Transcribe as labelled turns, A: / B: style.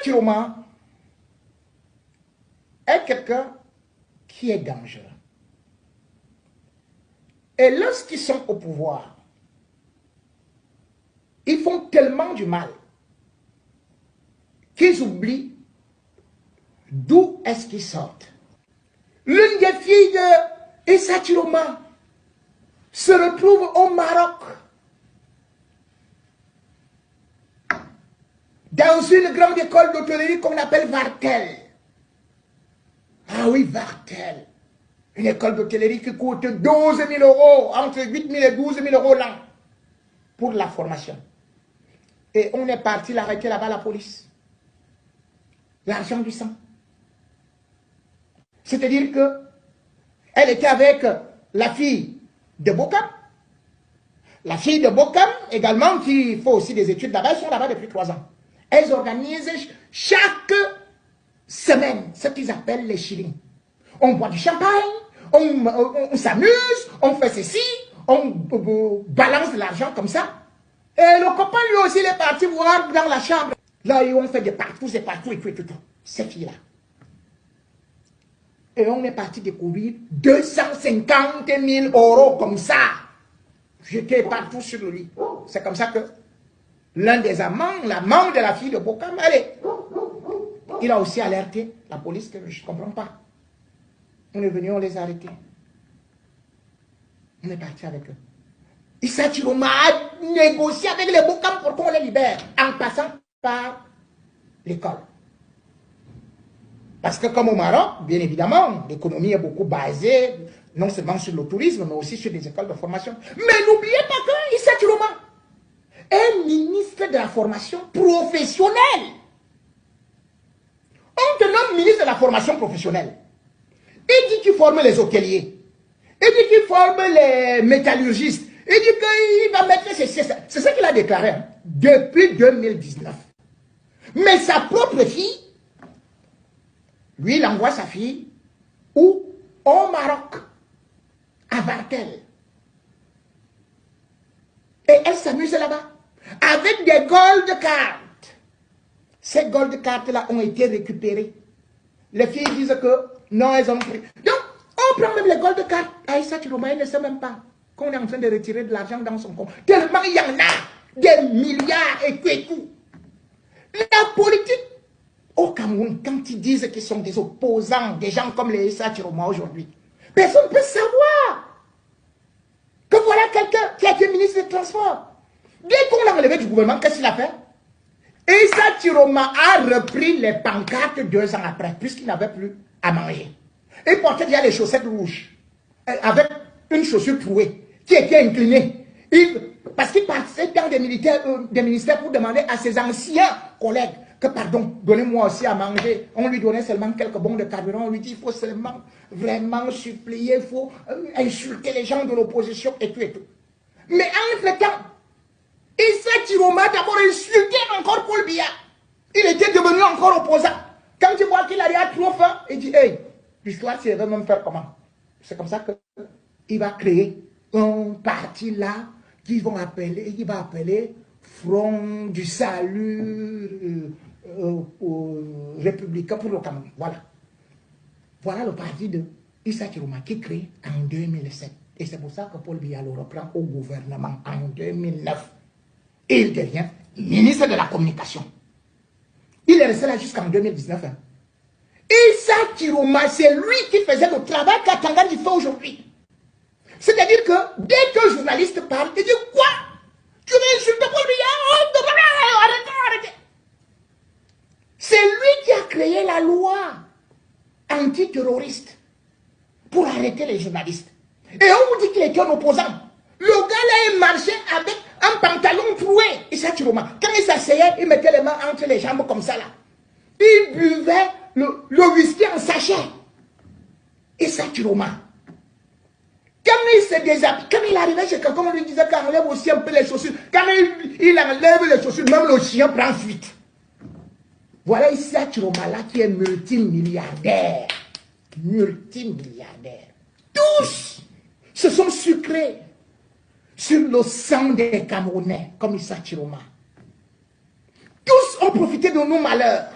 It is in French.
A: Chiroma est quelqu'un qui est dangereux. Et lorsqu'ils sont au pouvoir, ils font tellement du mal qu'ils oublient d'où est-ce qu'ils sortent. L'une des filles de Issa Chiroma se retrouve au Maroc dans une grande école d'hôtellerie qu'on appelle Vartel. Ah oui, Vartel. Une école d'hôtellerie qui coûte 12 000 €, entre 8 000 et 12 000 € l'an pour la formation. Et on est parti l'arrêter là-bas, la police. L'argent du sang. C'est-à-dire que elle était avec la fille de Bokam. La fille de Bokam, également, qui fait aussi des études là-bas, elles sont là-bas depuis 3 ans. Elles organisent chaque semaine ce qu'ils appellent les shillings. On boit du champagne, on s'amuse, on fait ceci, on balance de l'argent comme ça. Et le copain lui aussi, il est parti voir dans la chambre. Là, on fait des partout, c'est partout et tout, ces filles-là. Et on est parti découvrir 250 000 € comme ça. J'étais partout sur le lit. C'est comme ça que l'un des amants, l'amant de la fille de Bokam, allez, il a aussi alerté la police que je ne comprends pas. On est venu, on les a arrêtés. On est parti avec eux. Issa Chiroma a négocié avec les Bokam pour qu'on les libère en passant par l'école. Parce que comme au Maroc, bien évidemment, l'économie est beaucoup basée non seulement sur le tourisme, mais aussi sur des écoles de formation. Mais n'oubliez pas que Issa Chiroma est ministre de la formation professionnelle. On te nomme ministre de la formation professionnelle. Il dit qu'il forme les hôteliers. Il dit qu'il forme les métallurgistes. Il dit qu'il va mettre... C'est ce qu'il a déclaré hein, depuis 2019. Mais sa propre fille, lui, il envoie sa fille où? Au Maroc, à Vartel. Et elle s'amuse là-bas avec des gold cards. Ces gold cards-là ont été récupérées. Les filles disent que non, elles ont pris. Donc, on prend même les gold cards. Issa Chiroma, elle ne sait même pas qu'on est en train de retirer de l'argent dans son compte. Tellement il y en a des milliards et tout. La politique au Cameroun, quand ils disent qu'ils sont des opposants, des gens comme les Issa Chiroma aujourd'hui, personne ne peut savoir que voilà quelqu'un qui a été ministre des Transports. Dès qu'on l'a enlevé du gouvernement, qu'est-ce qu'il a fait? Issa Chiroma a repris les pancartes 2 ans après, puisqu'il n'avait plus à manger. Il portait déjà les chaussettes rouges, avec une chaussure trouée, qui était inclinée. Parce qu'il partait dans des ministères pour demander à ses anciens collègues que, pardon, donnez-moi aussi à manger. On lui donnait seulement quelques bons de carburant. On lui dit, il faut seulement vraiment supplier, il faut insulter les gens de l'opposition et tout et tout. Mais entre-temps, Issa Chiroma d'abord insulté encore Paul Biya. Il était devenu encore opposant. Quand tu vois qu'il a trop faim, il dit, hey, l'histoire, c'est de même faire comment? C'est comme ça qu'il va créer un parti là qui va appeler Front du Salut républicain pour le Cameroun. Voilà. Voilà le parti de Issa Chiroma qui est créé en 2007. Et c'est pour ça que Paul Biya le reprend au gouvernement en 2009. Et il devient ministre de la Communication. Il est resté là jusqu'en 2019. Hein. Issa Chiroma, c'est lui qui faisait le travail qu'Atangani fait aujourd'hui. C'est-à-dire que dès qu'un journaliste parle, il dit quoi? Tu veux insulter Paul Biya? Arrêtez. C'est lui qui a créé la loi antiterroriste pour arrêter les journalistes. Et on vous dit qu'il était un opposant. Le gars là, il marchait avec un pantalon troué. Issa Chiroma. Quand il s'asseyait, il mettait les mains entre les jambes comme ça là. Il buvait le whisky en sachet. Issa Chiroma. Quand il se déshabille, quand il arrivait chez quelqu'un, on lui disait qu'il enlève aussi un peu les chaussures. Quand il enlève les chaussures, même le chien prend fuite. Voilà Issa Chiroma là qui est multimilliardaire. Multimilliardaire. Tous se sont sucrés sur le sang des Camerounais, comme Issa Chiroma. Tous ont profité de nos malheurs.